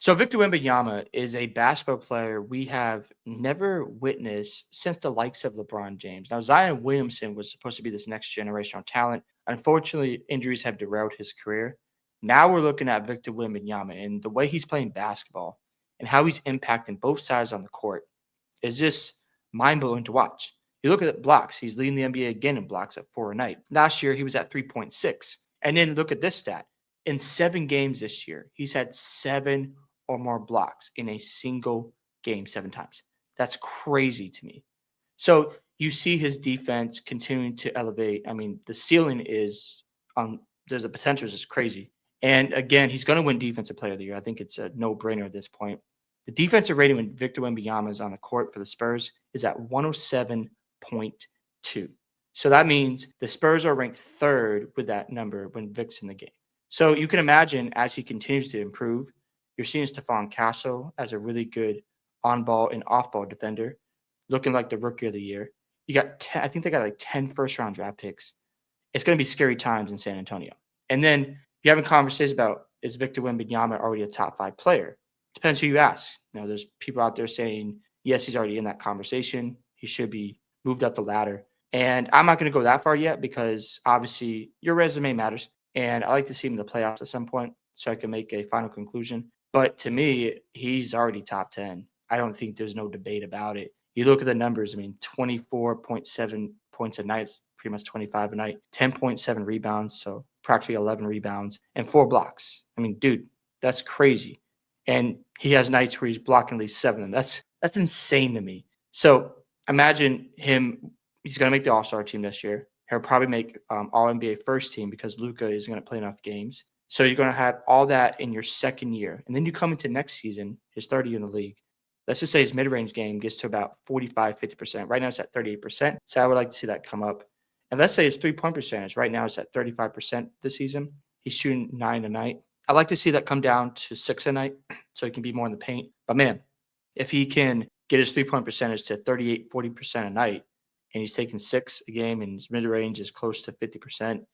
So Victor Wembanyama is a basketball player we have never witnessed since the likes of LeBron James. Now, Zion Williamson was supposed to be this next generational talent. Unfortunately, injuries have derailed his career. Now we're looking at Victor Wembanyama and the way he's playing basketball and how he's impacting both sides on the court is just mind blowing to watch. You look at the blocks, he's leading the NBA again in blocks at 4 a night. Last year, he was at 3.6. And then look at this stat. In 7 games this year, he's had 7 or more blocks in a single game 7 times. That's crazy to me. So you see his defense continuing to elevate. I mean, the ceiling is there's the potential is just crazy. And again, he's going to win Defensive Player of the Year. I think it's a no-brainer at this point. The defensive rating when Victor Wembanyama is on the court for the Spurs is at 107.2. So that means the Spurs are ranked third with that number when Vic's in the game. So you can imagine as he continues to improve, you're seeing Stephon Castle as a really good on-ball and off-ball defender, looking like the rookie of the year. You got 10, I think they got like 10 first-round draft picks. It's going to be scary times in San Antonio. And then you're having conversations about, is Victor Wembanyama already a top 5 player? Depends who you ask. There's people out there saying, yes, he's already in that conversation. He should be moved up the ladder. And I'm not going to go that far yet because obviously your resume matters. And I like to see him in the playoffs at some point so I can make a final conclusion. But to me, he's already top 10. I don't think there's no debate about it. You look at the numbers, 24.7 points a night, it's pretty much 25 a night, 10.7 rebounds, so practically 11 rebounds, and 4 blocks. Dude, that's crazy. And he has nights where he's blocking at least 7 of them. That's insane to me. So imagine him. He's going to make the All-Star team this year. He'll probably make All-NBA first team because Luka isn't going to play enough games. So you're going to have all that in your second year. And then you come into next season, his third year in the league. Let's just say his mid-range game gets to about 45, 50%. Right now it's at 38%. So I would like to see that come up. And let's say his three-point percentage. Right now it's at 35% this season. He's shooting 9 a night. I'd like to see that come down to 6 a night so he can be more in the paint. But man, if he can get his three-point percentage to 38, 40% a night, and he's taking 6 a game and his mid-range is close to 50%,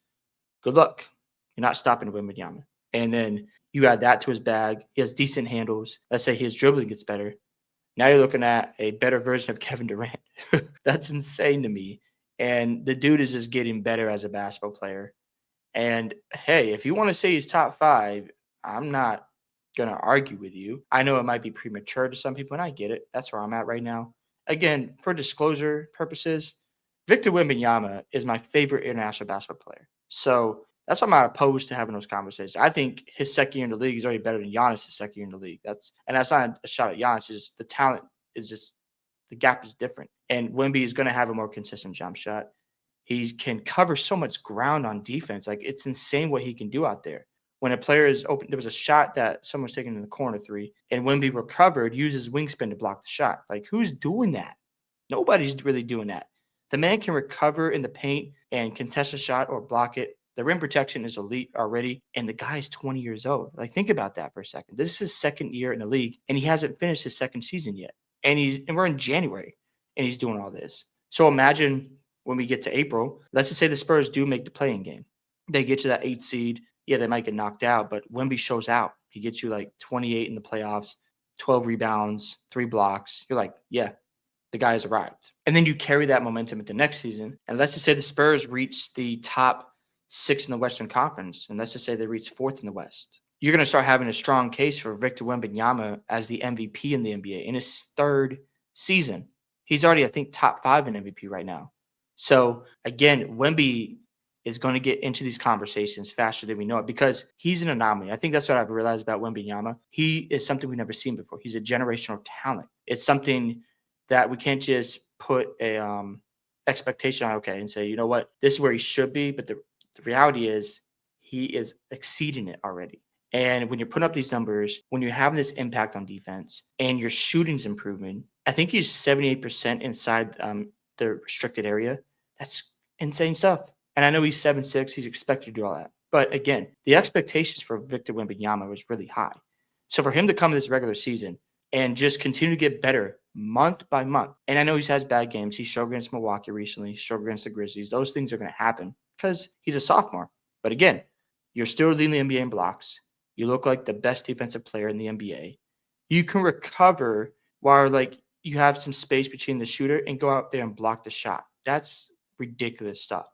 good luck. You're not stopping Wembanyama. And then you add that to his bag. He has decent handles. Let's say his dribbling gets better. Now you're looking at a better version of Kevin Durant. That's insane to me. And the dude is just getting better as a basketball player. And hey, if you want to say he's top 5, I'm not going to argue with you. I know it might be premature to some people, and I get it. That's where I'm at right now. Again, for disclosure purposes, Victor Wembanyama is my favorite international basketball player. So that's why I'm not opposed to having those conversations. I think his second year in the league is already better than Giannis' second year in the league. That's not a shot at Giannis. It's the talent is just the gap is different. And Wemby is going to have a more consistent jump shot. He can cover so much ground on defense. Like, it's insane what he can do out there. When a player is open, there was a shot that someone was taking in the corner 3, and Wemby recovered, uses wingspan to block the shot. Like, who's doing that? Nobody's really doing that. The man can recover in the paint and contest a shot or block it. The rim protection is elite already, and the guy is 20 years old. Like, think about that for a second. This is his second year in the league, and he hasn't finished his second season yet. And we're in January, and he's doing all this. So imagine when we get to April, let's just say the Spurs do make the play-in game. They get to that 8 seed. Yeah, they might get knocked out, but Wemby shows out. He gets you like 28 in the playoffs, 12 rebounds, 3 blocks. You're like, yeah, the guy has arrived. And then you carry that momentum into next season. And let's just say the Spurs reach the top 6 in the Western Conference. And let's just say they reach 4th in the West. You're going to start having a strong case for Victor Wembanyama as the MVP in the NBA in his 3rd season. He's already, I think, top 5 in MVP right now. So again, Wemby is going to get into these conversations faster than we know it because he's an anomaly. I think that's what I've realized about Wembanyama. He is something we've never seen before. He's a generational talent. It's something that we can't just put a expectation on, and say, you know what, this is where he should be. But the reality is he is exceeding it already. And when you're putting up these numbers, when you're having this impact on defense and your shooting's improving, I think he's 78% inside the restricted area. That's insane stuff. And I know he's 7'6". He's expected to do all that. But again, the expectations for Victor Wembanyama was really high. So for him to come to this regular season and just continue to get better month by month, and I know he's had bad games. He struggled against Milwaukee recently, struggled against the Grizzlies. Those things are going to happen because he's a sophomore. But again, you're still leading the NBA in blocks. You look like the best defensive player in the NBA. You can recover while like you have some space between the shooter and go out there and block the shot. That's ridiculous stuff.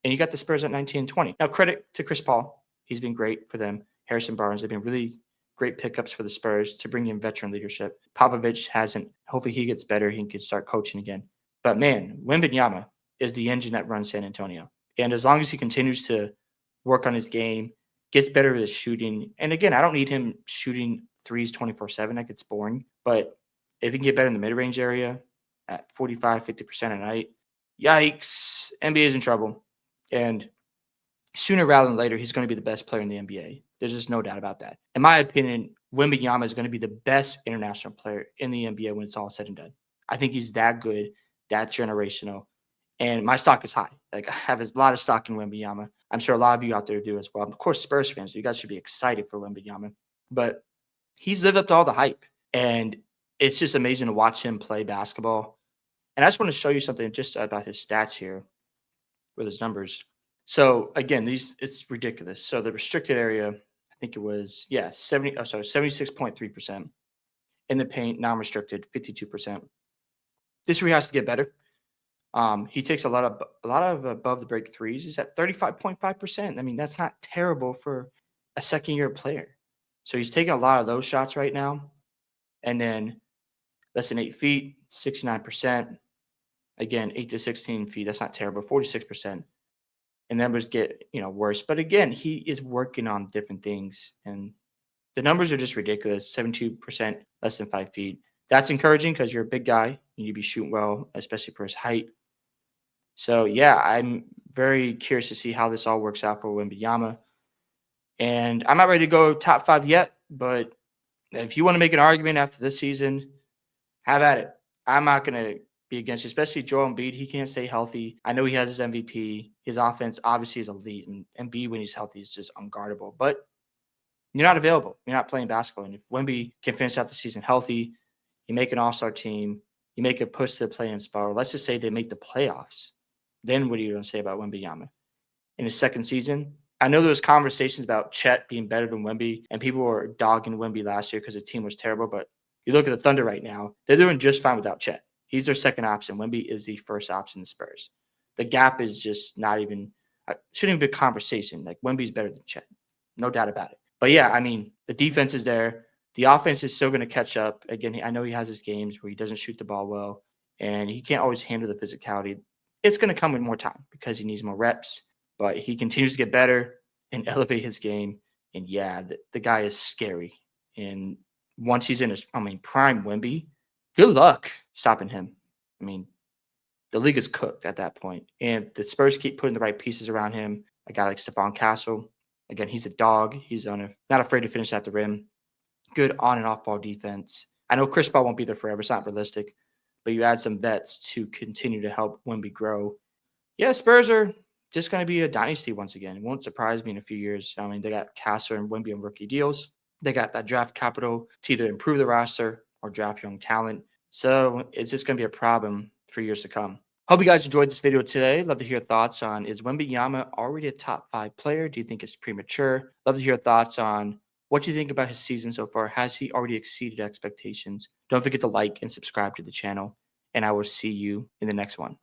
And you got the Spurs at 19 and 20. Now, credit to Chris Paul. He's been great for them. Harrison Barnes, they've been really great pickups for the Spurs to bring in veteran leadership. Popovich hasn't. Hopefully he gets better. He can start coaching again. But man, Wembanyama is the engine that runs San Antonio. And as long as he continues to work on his game, gets better at his shooting. And again, I don't need him shooting threes 24/7. That gets boring. But if he can get better in the mid-range area at 45, 50% a night, yikes, NBA is in trouble. And sooner rather than later, he's going to be the best player in the NBA. There's just no doubt about that. In my opinion, Wembanyama is going to be the best international player in the NBA when it's all said and done. I think he's that good, that generational, and my stock is high. Like I have a lot of stock in Wembanyama. I'm sure a lot of you out there do as well. Of course, Spurs fans, you guys should be excited for Wembanyama. But he's lived up to all the hype, and it's just amazing to watch him play basketball. And I just want to show you something just about his stats here with his numbers. So again, it's ridiculous. So the restricted area, I think it was 76.3%. In the paint, non-restricted, 52%. This is where he has to get better. He takes a lot of above the break threes. He's at 35.5%. I mean, that's not terrible for a second year player. So he's taking a lot of those shots right now. And then less than 8 feet, 69%. Again, 8 to 16 feet, that's not terrible, 46%. And numbers get, worse. But again, he is working on different things. And the numbers are just ridiculous. 72% less than 5 feet. That's encouraging because you're a big guy. You need to be shooting well, especially for his height. So, yeah, I'm very curious to see how this all works out for Wembanyama. And I'm not ready to go top 5 yet, but if you want to make an argument after this season, have at it. I'm not going to be against you, especially Joel Embiid. He can't stay healthy. I know he has his MVP. His offense obviously is elite, and Embiid, when he's healthy, is just unguardable. But you're not available. You're not playing basketball. And if Wemby can finish out the season healthy, you make an all-star team, you make a push to the play-in spot, or let's just say they make the playoffs, then what are you going to say about Wembanyama? In his second season, I know there was conversations about Chet being better than Wemby, and people were dogging Wemby last year because the team was terrible. But you look at the Thunder right now, they're doing just fine without Chet. He's their second option. Wemby is the first option in the Spurs. The gap is just not even shouldn't even be a conversation. Like Wemby's better than Chet. No doubt about it. But yeah, I mean, the defense is there. The offense is still going to catch up. Again, I know he has his games where he doesn't shoot the ball well, and he can't always handle the physicality. It's going to come with more time because he needs more reps, but he continues to get better and elevate his game. And yeah, the guy is scary. And once he's in his, prime Wemby, good luck stopping him. I mean, the league is cooked at that point. And the Spurs keep putting the right pieces around him. A guy like Stephon Castle. Again, he's a dog. He's not afraid to finish at the rim. Good on and off ball defense. I know Chris Paul won't be there forever. It's not realistic. But you add some vets to continue to help Wemby grow. Yeah, Spurs are just going to be a dynasty once again. It won't surprise me in a few years. I mean, they got Castle and Wemby on rookie deals. They got that draft capital to either improve the roster or draft young talent. So it's just going to be a problem for years to come. Hope you guys enjoyed this video today. Love to hear thoughts on, is Wembanyama already a top 5 player? Do you think it's premature? Love to hear thoughts on what you think about his season so far. Has he already exceeded expectations? Don't forget to like and subscribe to the channel, and I will see you in the next one.